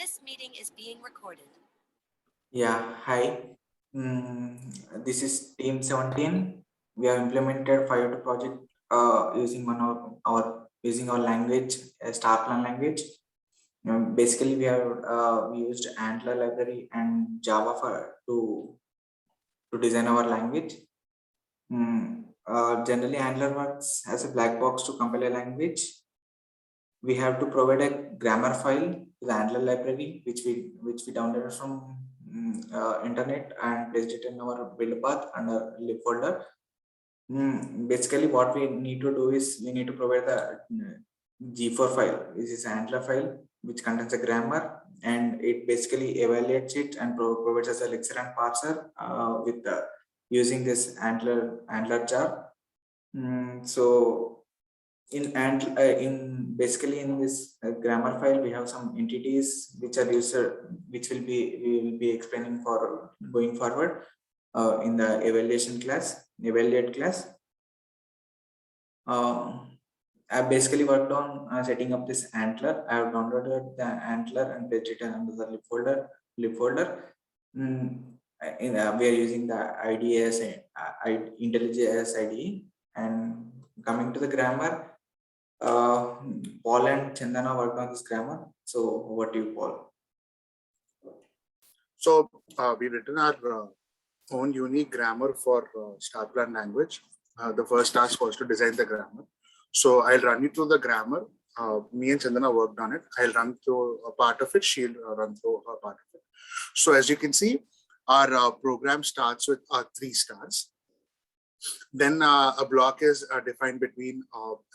This meeting is being recorded. Yeah, hi. This is Team 17. We have implemented 5 project using using our language, star plan language. Basically, we used Antler library and Java to design our language. Generally, Antler works as a black box to compile a language. We have to provide a grammar file to the Antler library, which we downloaded from internet and placed it in our build path under lib folder. Basically, what we need to do is we need to provide the G4 file, which is Antler file, which contains a grammar, and it basically evaluates it and provides us a lexer and parser with using this Antler jar. So in basically in this grammar file we have some entities which are which we will be explaining for going forward in the evaluate class. I basically worked on setting up this Antler. I have downloaded the Antler and placed it under the lib folder. We are using the IDS IntelliJ IDE. And coming to the grammar, Paul and Chandana worked on this grammar. So what do you, Paul? So we've written our own unique grammar for star plan language. The first task was to design the grammar. So I'll run you through the grammar. Me and Chandana worked on it. I'll run through a part of it. She'll run through her part of it. So as you can see, our program starts with 3 stars. Then a block is defined between,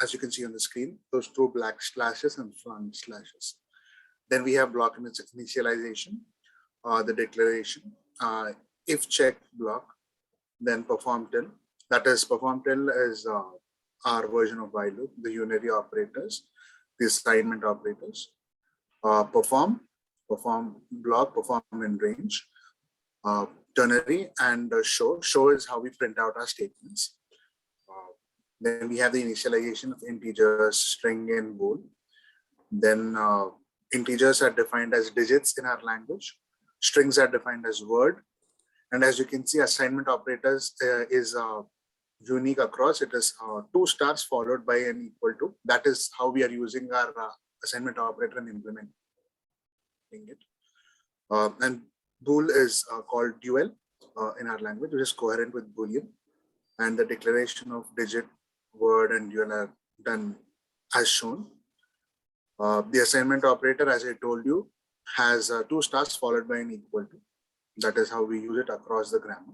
as you can see on the screen, those 2 black slashes and front slashes. Then we have block initialization, the declaration, if check block, then perform till. That is, perform till is our version of while loop, the unary operators, the assignment operators, perform block, perform in range, ternary, and show. Show is how we print out our statements. Then we have the initialization of integers, string, and bool. Then integers are defined as digits in our language. Strings are defined as word. And as you can see, assignment operators is unique across. It is 2 stars followed by an equal to. That is how we are using our assignment operator and implementing it. And bool is called dual in our language, which is coherent with Boolean. And the declaration of digit, word, and dual are done as shown. The assignment operator, as I told you, has 2 stars followed by an equal to. That is how we use it across the grammar.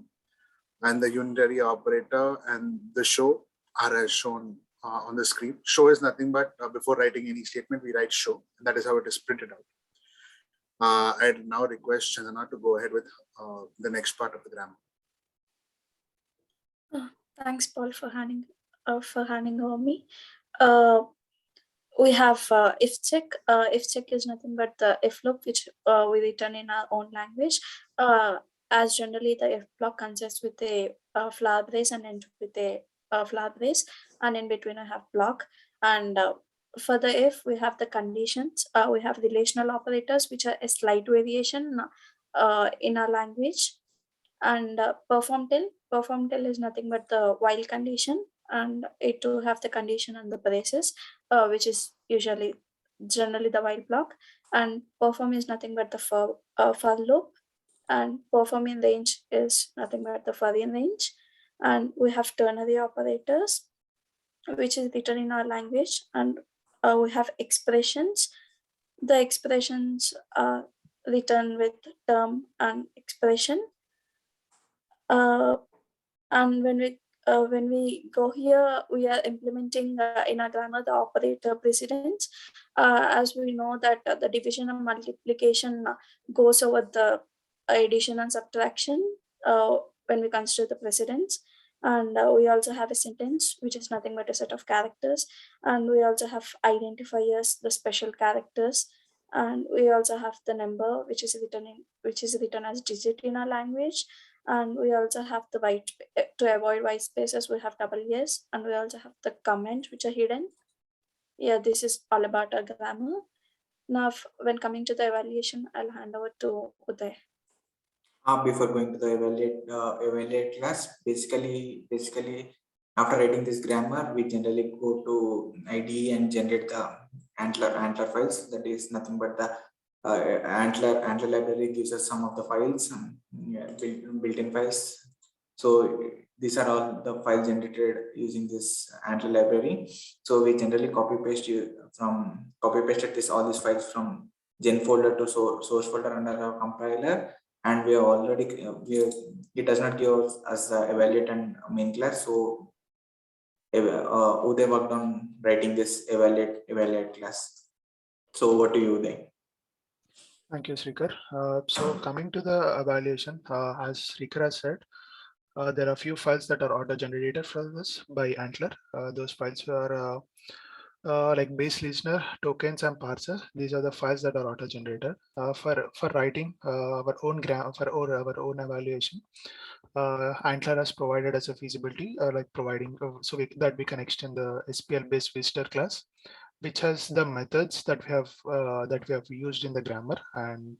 And the unitary operator and the show are as shown on the screen. Show is nothing but before writing any statement, we write show. And that is how it is printed out. I'd now request Chandana to go ahead with the next part of the grammar. Thanks, Paul, for handing over me. We have if check. If check is nothing but the if loop, which we return in our own language. As generally, the if block consists with a flower brace and end with a flower brace, and in between I have block. And for the if, we have the conditions. We have relational operators, which are a slight variation in our language. And perform till is nothing but the while condition, and it to have the condition and the braces, which is generally the while block. And perform is nothing but the for loop, and perform in range is nothing but the for in range. And we have ternary operators, which is written in our language. And we have expressions. The expressions are written with term and expression. And when we go here, we are implementing in our grammar the operator precedence. As we know that the division and multiplication goes over the addition and subtraction when we consider the precedence. And we also have a sentence, which is nothing but a set of characters. And we also have identifiers, the special characters. And we also have the number, which is written as digit in our language. And we also have the white, to avoid white spaces, we have double yes. And we also have the comment, which are hidden. Yeah, this is all about our grammar. Now, when coming to the evaluation, I'll hand over to Uday. Before going to the evaluate class, basically after writing this grammar, we generally go to IDE and generate the antler files. That is nothing but the antler library gives us some of the files, yeah, built-in files. So these are all the files generated using this antler library. So we generally copy pasted all these files from gen folder to source folder under our compiler, and we are already it does not give us the evaluate and main class. So Uday worked on writing this evaluate class. So what do you think? Thank you, Srikar. So coming to the evaluation, as Srikar has said, there are few files that are auto-generated for this by Antler. Those files are like base listener, tokens, and parser. These are the files that are auto-generated. For writing our own evaluation, Antler has provided us a feasibility, like providing that we can extend the SPL-based visitor class, which has the methods that we have used in the grammar, and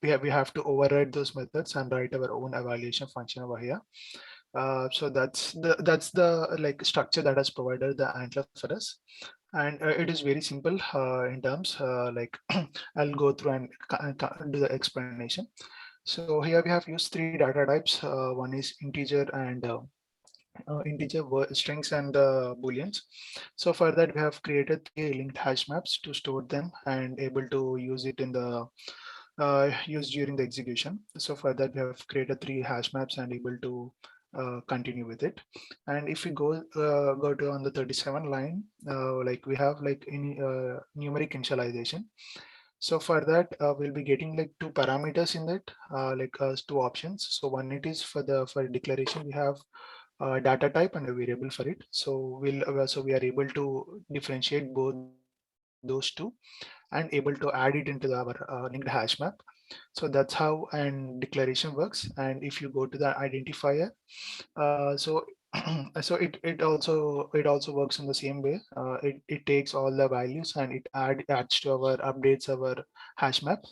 we have to override those methods and write our own evaluation function over here. So that's the like structure that has provided the Antler for us, and it is very simple in terms like I'll go through and do the explanation. So here we have used three data types. One is integer and strings and booleans. So for that we have created three linked hash maps to store them and able to use it in the use during the execution. So for that we have created three hash maps and able to continue with it. And if we go to on the 37 line, like we have like any numeric initialization. So for that, we'll be getting like two parameters in that, like two options. So one it is for declaration, we have data type and a variable for it. So we are able to differentiate both those two and able to add it into our linked hash map. So that's how and declaration works. And if you go to the identifier, so so it also works in the same way. It takes all the values and it adds to our updates our hash map.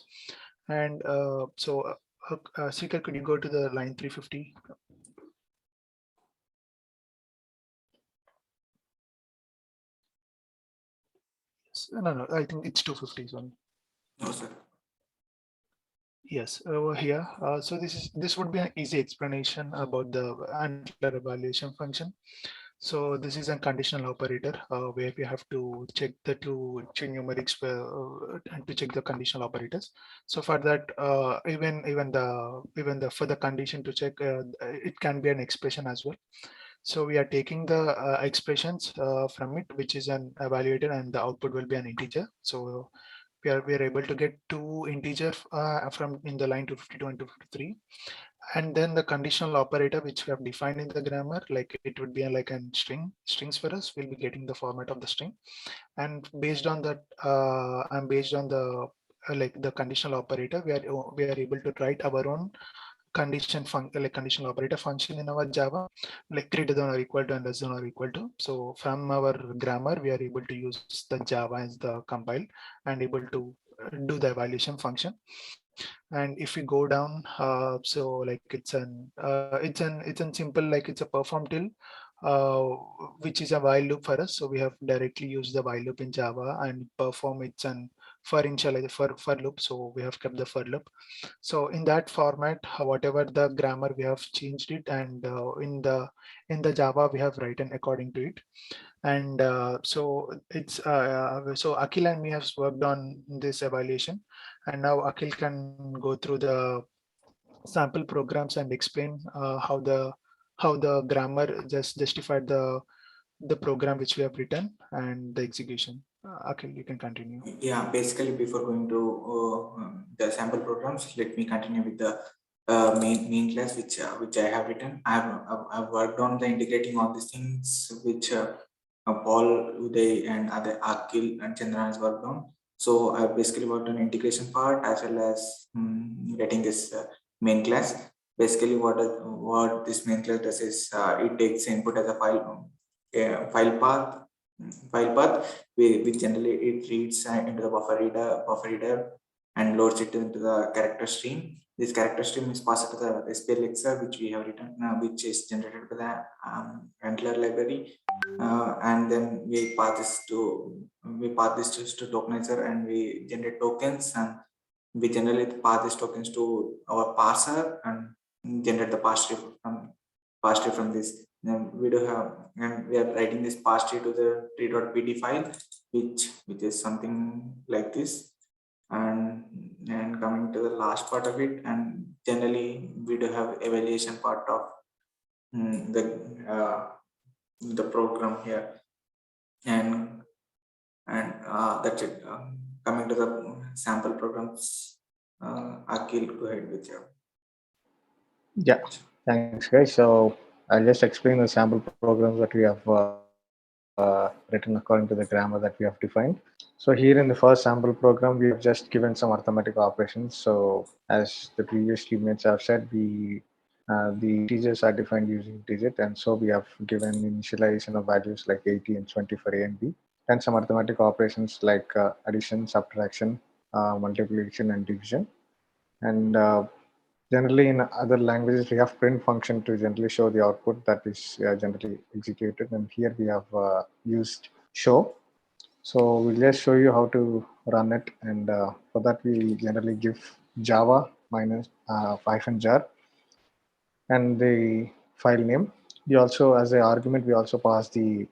And Srikar, could you go to the line 350? No, I think it's 250. Sorry. No, sir. Yes, over here. So this would be an easy explanation about the Antler evaluation function. So this is a conditional operator where we have to check the two numerics and to check the conditional operators. So for that, even the for the condition to check, it can be an expression as well. So we are taking the expressions from it, which is an evaluated, and the output will be an integer. So we are able to get two integer from in the line 252 and 253, and then the conditional operator which we have defined in the grammar, like it would be like a strings for us. We'll be getting the format of the string, and based on that and based on the like the conditional operator, we are able to write our own conditional operator function in our Java, like greater than or equal to and less than or equal to. So from our grammar, we are able to use the Java as the compile and able to do the evaluation function. And if we go down, so like it's an simple, like it's a perform till, uh, which is a while loop for us. So we have directly used the while loop in Java and perform it's an for initialize for loop. So we have kept the for loop. So in that format, whatever the grammar we have changed it, and in the Java we have written according to it. And so Akhil and me have worked on this evaluation, and now Akhil can go through the sample programs and explain how the grammar just justified the program which we have written and the execution. Akhil, you can continue. Yeah, basically before going to the sample programs, let me continue with the main class which I have written. I've worked on the integrating all these things which Paul, Uday, and other Akhil and Chandran has worked on. So I basically worked on integration part as well as getting this main class. Basically, what this main class does is it takes input as a file path, file path, we generally it reads into the buffer reader and loads it into the character stream. This character stream is passed to the SPL Elixir, which we have written, which is generated by the handler library, and then we pass this to tokenizer, and we generate tokens, and we generally pass these tokens to our parser and generate the pass tree from this. Then we do have, and we are writing this pass tree to the tree.pd file, which is something like this. And coming to the last part of it, and generally we do have evaluation part of the program here, and that's it. Coming to the sample programs, Akhil, go ahead with your. Yeah, thanks, guys. So I'll just explain the sample programs that we have written according to the grammar that we have defined. So here in the first sample program, we have just given some arithmetic operations. So as the previous teammates have said, the integers are defined using digit, and so we have given initialization of values like 80 and 20 for A and B, and some arithmetic operations like addition, subtraction, multiplication, and division. And generally in other languages, we have print function to generally show the output that is generally executed. And here we have used show. So we'll just show you how to run it. And for that, we generally give Java minus -jar and the file name. We also, as an argument, we also pass the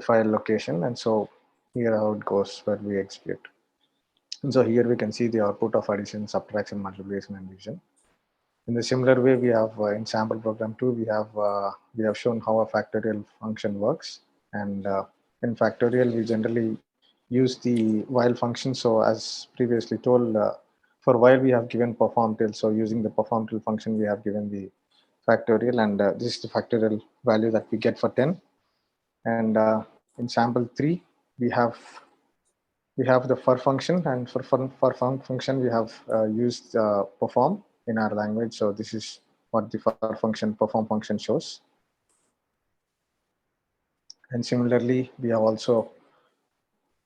file location. And so here how it goes when we execute. And so here we can see the output of addition, subtraction, multiplication, and division. In the similar way, we have in sample program 2, we have shown how a factorial function works. And in factorial, we generally use the while function. So as previously told, for while we have given perform till. So using the perform till function, we have given the factorial, and this is the factorial value that we get for 10. And in sample 3, we have the for function, and for function we have used perform in our language. So this is what the for function perform function shows. And similarly, we have also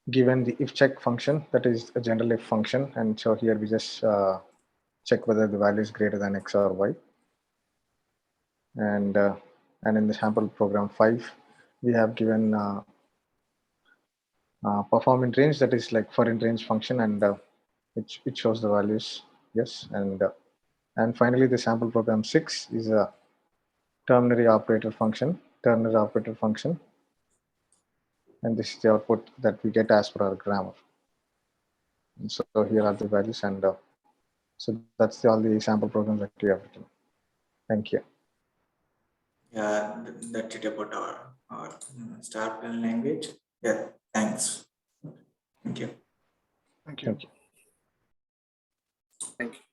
given the if check function, that is a general if function. And so here we just check whether the value is greater than x or y. And in the sample program 5, we have given perform in range, that is like for in range function, and it shows the values. Yes. And finally, the sample program 6 is a ternary operator function. And this is the output that we get as per our grammar. And so here are the values, and so that's all the sample programs that we have written. Thank you. Yeah, that's it about our star plan language. Yeah, thanks. Thank you. Thank you. Thank you. Thank you.